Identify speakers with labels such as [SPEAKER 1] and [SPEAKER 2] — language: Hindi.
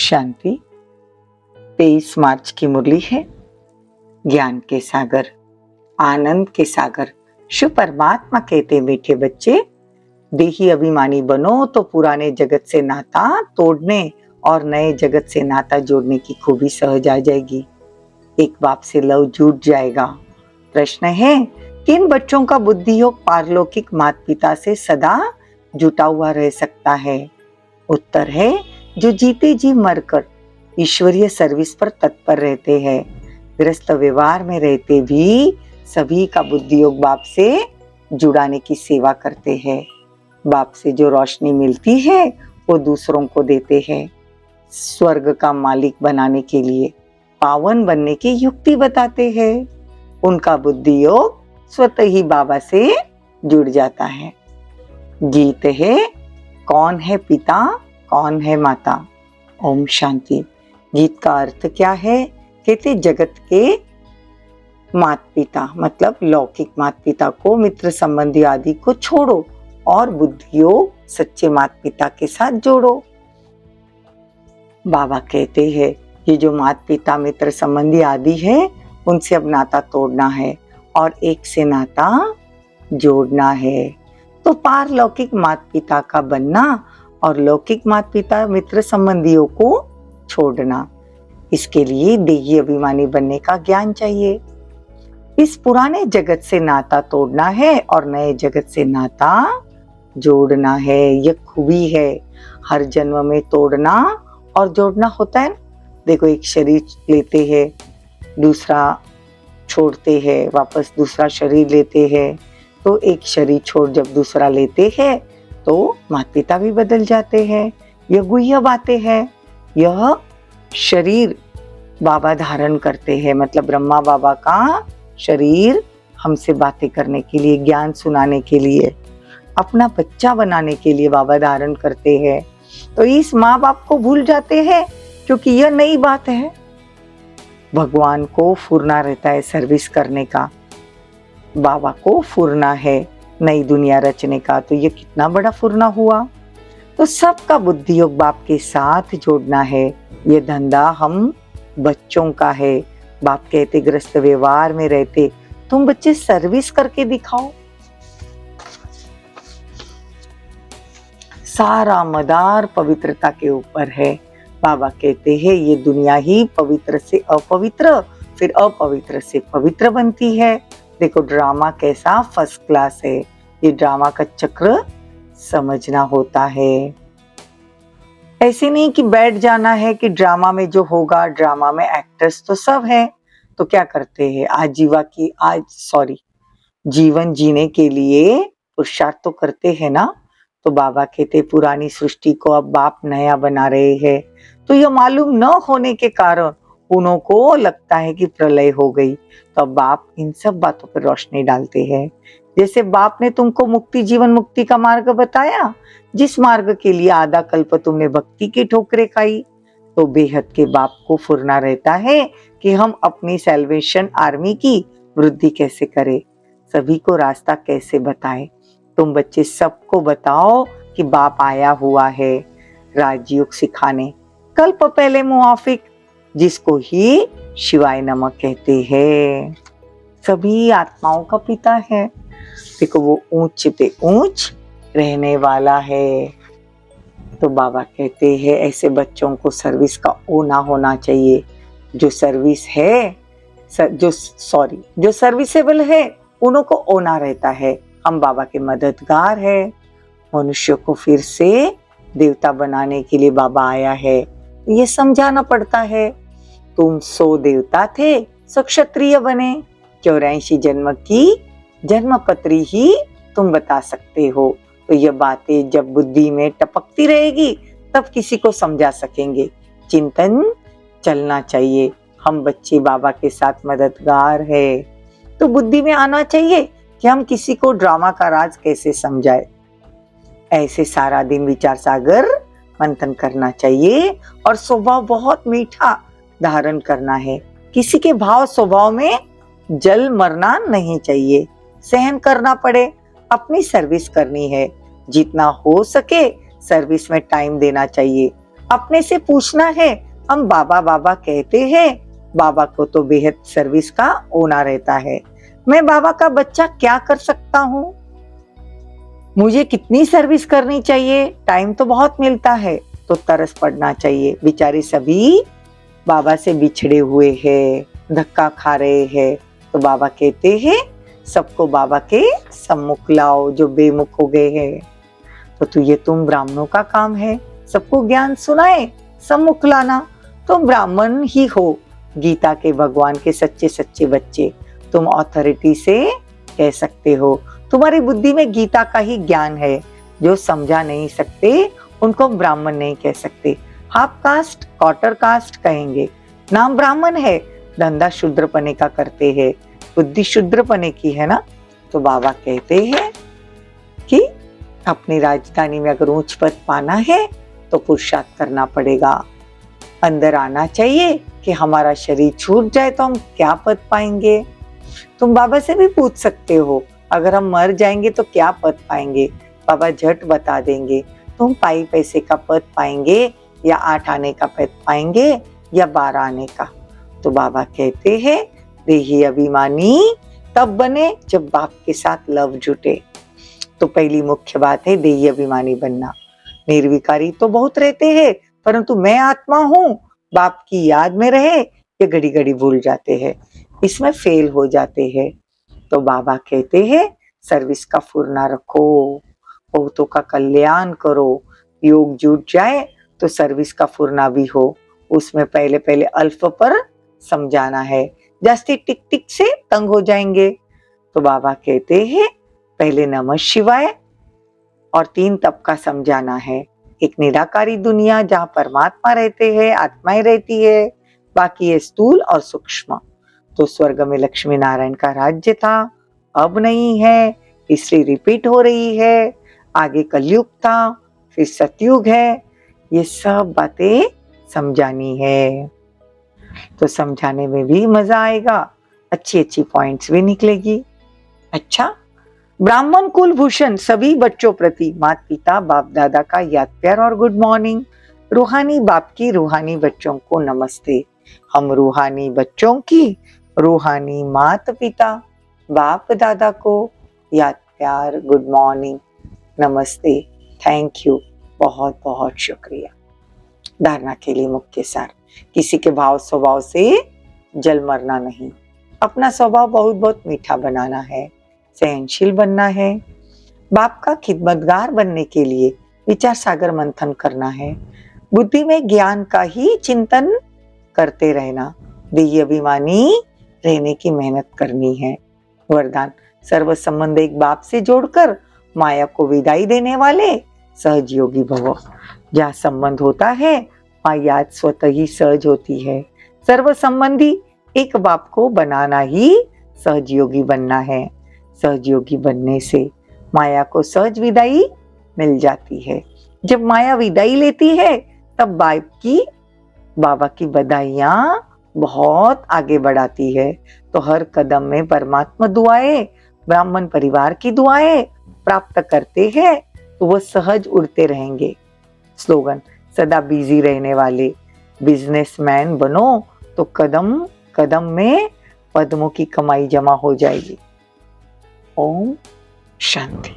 [SPEAKER 1] शांति। 23 मार्च की मुरली है। ज्ञान के सागर, आनंद के सागर, शिव परमात्मा कहते मीठे बच्चे, देही अभिमानी बनो तो पुराने जगत से नाता तोड़ने और नए जगत से नाता जोड़ने की खूबी सहज आ जाएगी। एक बाप से लव जुट जाएगा। प्रश्न है, किन बच्चों का बुद्धि योग पारलौकिक माता पिता से सदा जुटा हुआ रह सकता है? उत्तर है, जो जीते जी मरकर ईश्वरीय सर्विस पर तत्पर रहते हैं। गृहस्थ व्यवहार में रहते भी सभी का बुद्धि योग बाप से जुड़ाने की सेवा करते हैं। बाप से जो रोशनी मिलती है वो दूसरों को देते हैं। स्वर्ग का मालिक बनाने के लिए पावन बनने की युक्ति बताते हैं। उनका बुद्धि योग स्वतः ही बाबा से जुड़ जाता है। गीत है, कौन है पिता कौन है माता। ओम शांति। गीत का अर्थ क्या है? कहते जगत के माता पिता मतलब लौकिक माता पिता को, मित्र संबंधी आदि को छोड़ो और बुद्धि योग सच्चे माता पिता के साथ जोड़ो। बाबा कहते हैं ये जो माता पिता मित्र संबंधी आदि है उनसे अब नाता तोड़ना है और एक से नाता जोड़ना है। तो पारलौकिक माता पिता का बनना और लौकिक माता पिता मित्र संबंधियों को छोड़ना, इसके लिए देही अभिमानी बनने का ज्ञान चाहिए। इस पुराने जगत से नाता तोड़ना है और नए जगत से नाता जोड़ना है। यह खूबी है, हर जन्म में तोड़ना और जोड़ना होता है। देखो, एक शरीर लेते हैं, दूसरा छोड़ते हैं, वापस दूसरा शरीर लेते हैं, तो एक शरीर छोड़ जब दूसरा लेते हैं तो माता पिता भी बदल जाते हैं। यह गुह्य बातें हैं। यह शरीर बाबा धारण करते हैं, मतलब ब्रह्मा बाबा का शरीर हमसे बातें करने के लिए, ज्ञान सुनाने के लिए, अपना बच्चा बनाने के लिए बाबा धारण करते हैं। तो इस माँ बाप को भूल जाते हैं क्योंकि यह नई बात है। भगवान को फुरना रहता है सर्विस करने का, बाबा को फुरना है नई दुनिया रचने का, तो ये कितना बड़ा फुरना हुआ। तो सबका बुद्धि योग बाप के साथ जोड़ना है। ये धंधा हम बच्चों का है। बाप कहते गृहस्थ व्यवहार में रहते तुम बच्चे सर्विस करके दिखाओ। सारा मदार पवित्रता के ऊपर है। बाबा कहते हैं ये दुनिया ही पवित्र से अपवित्र, फिर अपवित्र से पवित्र बनती है। देखो ड्रामा कैसा फर्स्ट क्लास है। ये ड्रामा का चक्र समझना होता है। ऐसे नहीं कि बैठ जाना है कि ड्रामा में जो होगा, ड्रामा में एक्टर्स तो सब है, तो क्या करते हैं जीवन जीने के लिए पुरुषार्थ तो करते हैं ना। तो बाबा कहते पुरानी सृष्टि को अब बाप नया बना रहे हैं, तो यह मालूम न होने के कारण उन्हों को लगता है कि प्रलय हो गई। तो अब बाप इन सब बातों पर रोशनी डालते हैं। जैसे बाप ने तुमको मुक्ति, जीवन मुक्ति का मार्ग बताया, जिस मार्ग के लिए आधा कल्प तुमने भक्ति की ठोकरें खाई, तो बेहद के बाप को फुरना रहता है कि हम अपनी सैल्वेशन आर्मी की वृद्धि कैसे करें, सभी को रास्ता कैसे बताएं। तुम बच्चे सबको बताओ कि बाप आया हुआ है राजयोग सिखाने, कल्प पहले मुआफिक, जिसको ही शिवाय नमः कहते हैं। सभी आत्माओं का पिता है। देखो वो ऊंच पे ऊंच रहने वाला है। तो बाबा कहते हैं ऐसे बच्चों को सर्विस का ओना होना चाहिए। जो सर्विस है, जो सर्विसेबल है उन्हों को ओना रहता है। हम बाबा के मददगार है। मनुष्य को फिर से देवता बनाने के लिए बाबा आया है। ये समझाना पड़ता है। तुम 100 देवता थे, 100 क्षत्रिय बने। 84 जन्म की जन्मपत्री ही तुम बता सकते हो। तो ये बातें जब बुद्धि में टपकती रहेगी तब किसी को समझा सकेंगे। चिंतन चलना चाहिए। हम बच्चे बाबा के साथ मददगार है, तो बुद्धि में आना चाहिए कि हम किसी को ड्रामा का राज कैसे समझाए। ऐसे सारा दिन विचार सागर मंथन करना चाहिए और स्वभाव बहुत मीठा धारण करना है। किसी के भाव स्वभाव में जल मरना नहीं चाहिए। सहन करना पड़े, अपनी सर्विस करनी है। जितना हो सके सर्विस में टाइम देना चाहिए। अपने से पूछना है, हम बाबा बाबा कहते हैं, बाबा को तो बेहद सर्विस का होना रहता है। मैं बाबा का बच्चा क्या कर सकता हूँ? मुझे कितनी सर्विस करनी चाहिए? टाइम तो बहुत मिलता है। तो तरस पड़ना चाहिए। बेचारे सभी बाबा से बिछड़े हुए हैं, धक्का खा रहे हैं। तो बाबा कहते हैं, सबको बाबा के सम्मुख लाओ जो बेमुख हो गए हैं। तो ये तुम ब्राह्मणों का काम है, सबको ज्ञान सुनाए, सम्मुख लाना। तुम ब्राह्मण ही हो, गीता के भगवान के सच्चे सच्चे बच्चे। तुम ऑथोरिटी से कह सकते हो। तुम्हारी बुद्धि में गीता का ही ज्ञान है। जो समझा नहीं सकते उनको ब्राह्मण नहीं कह सकते। हाफ कास्ट, क्वार्टर कास्ट कहेंगे। नाम ब्राह्मण है, धंधा शूद्रपने का करते हैं, बुद्धि शूद्रपने की है ना। तो बाबा कहते हैं कि अपनी राजधानी में अगर ऊंच पद पाना है तो पुरुषार्थ करना पड़ेगा। अंदर आना चाहिए कि हमारा शरीर छूट जाए तो हम क्या पद पाएंगे। तुम बाबा से भी पूछ सकते हो, अगर हम मर जाएंगे तो क्या पद पाएंगे। बाबा झट बता देंगे, तुम पाई पैसे का पद पाएंगे या 8 आने का पद पाएंगे या 12 आने का। तो बाबा कहते हैं, देही अभिमानी तब बने जब बाप के साथ लव जुटे। तो पहली मुख्य बात है देही अभिमानी बनना। निर्विकारी तो बहुत रहते हैं, परंतु मैं आत्मा हूँ, बाप की याद में रहे, ये घड़ी घड़ी भूल जाते हैं, इसमें फेल हो जाते हैं। तो बाबा कहते हैं, सर्विस का फुरना रखो, बहुतों का कल्याण करो। योग जुट जाए तो सर्विस का फुरना भी हो। उसमें पहले पहले अल्फ पर समझाना है, जास्ती टिक टिक से तंग हो जाएंगे। तो बाबा कहते हैं, पहले नमः शिवाय और 3 तप का समझाना है। एक निराकारी दुनिया जहाँ परमात्मा रहते हैं, आत्माएं रहती है, बाकी है स्थूल और सूक्ष्म। तो स्वर्ग में लक्ष्मी नारायण का राज्य था, अब नहीं है, इसलिए रिपीट हो रही है। आगे कलयुग था, फिर सतयुग है। ये सब बातें समझानी है। तो समझाने में भी मजा आएगा, अच्छी अच्छी पॉइंट्स भी निकलेगी। अच्छा, ब्राह्मण कुलभूषण सभी बच्चों प्रति माता पिता बाप दादा का याद प्यार और गुड मॉर्निंग। रूहानी बाप की रूहानी बच्चों को नमस्ते। हम रूहानी बच्चों की रूहानी माता पिता बाप दादा को याद प्यार, गुड मॉर्निंग, नमस्ते, थैंक यू, बहुत बहुत शुक्रिया। धारणा के लिए मुख्य सार, किसी के भाव स्वभाव से जल मरना नहीं। अपना स्वभाव बहुत बहुत मीठा बनाना है, सहनशील बनना है। बाप का खिदमतगार बनने के लिए विचार सागर मंथन करना है। बुद्धि में ज्ञान का ही चिंतन करते रहना। देही अभिमानी रहने की मेहनत करनी है। वरदान, सर्व संबंध एक बाप से जोड़कर माया को विदाई देने वाले सहज योगी भव। जहाँ संबंध होता है वहाँ याद स्वतः ही सहज होती है। सर्व संबंधी एक बाप को बनाना ही सहज योगी बनना है। सहज योगी बनने से माया को सहज विदाई मिल जाती है। जब माया विदाई लेती है तब बाबा की बधाइयां बहुत आगे बढ़ाती है। तो हर कदम में परमात्मा दुआएं, ब्राह्मण परिवार की दुआएं प्राप्त करते हैं तो वो सहज उड़ते रहेंगे। स्लोगन, सदा बिजी रहने वाले बिजनेसमैन बनो तो कदम कदम में पद्मों की कमाई जमा हो जाएगी। ओम शांति।